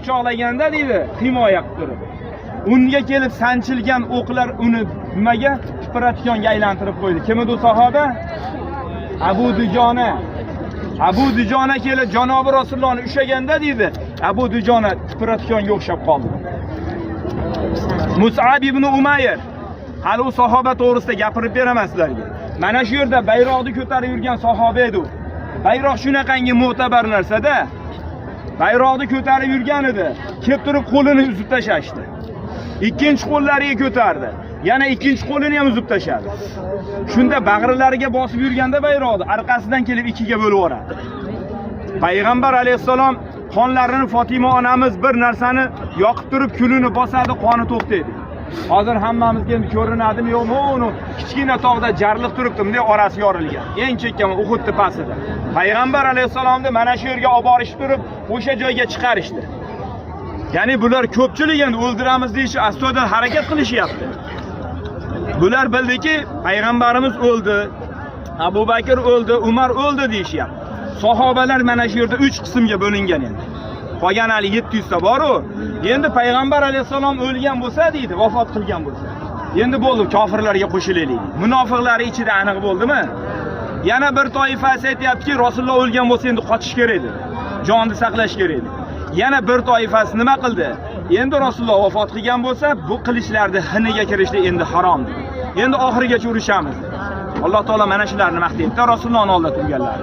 quchoqlaganda deydi, himoya qilib turib. Unga kelib sanchilgan o'qlar uni nimaga tipratikonga aylantirib qo'ydi. Kim edi u sahoba? Abu Dujona. Abu Dujona kelib janobi Rasulullohni ushaganda deydi, Abu Dujona tipratikonga o'xshab qoldi. Mus'ab ibn Umayr hali u sahoba to'g'risida gapirib beraman sizlarga. Mana shu yerda bayroqni ko'tarib yurgan sahoba edi u. Bayroq shunaqangi mo'tabar narsada, bayroqni ko'tarib yurgan edi. Kelib turib qo'lini uzib tashashdi. Ikkinchi qo'llariga ko'tardi. Yana ikkinchi qo'lini ham uzib tashadi. Shunda bag'rilariga bosib yurganda bayroqni orqasidan kelib ikkiga bo'lib yuboradi. Payg'ambar alayhisalom qonlarini Fatima onamiz bir narsani yoqib turib kulini bosadi, qoni to'xtaydi. Hozir hammamizga ko'rinadimi yo'qmi, uni kichkina tog'da jarliq turibdi, bunday orasi yorilgan. Eng chekkan Uhud tepasida. Payg'ambar alayhisalomni mana shu yerga olib borishib turib, o'sha joyga chiqarishdi. Ya'ni bular ko'pchilik endi o'ldiramiz deyish astoydil harakat qilishyapti. Bular bildiki, payg'ambarimiz o'ldi, Abu Bakr o'ldi, Umar o'ldi deyishyapti. Sahobalar mana shu yerda 3 qismga bo'lingan endi. Qolgan hali 700 ta bor-ku. Endi payg'ambar alayhisalom o'lgan bo'lsa deydi, vafot qilgan bo'lsa. Endi bo'ldi, kofirlarga qo'shilaylik. Munofiqlari ichida aniq bo'ldimi? Yana bir toifasi aytayaptiki, Rasululloh o'lgan bo'lsa endi qochish kerak edi. Jonni saqlash kerak edi. Yana bir toifasi nima qildi? Endi Rasululloh vafot qilgan bo'lsa, bu qilishlarni hiniga kirishlik endi haromdir. Endi oxirigacha urushamiz. Alloh taolo mana shularni maqtaydi. Rasulullohning oldida turganlar.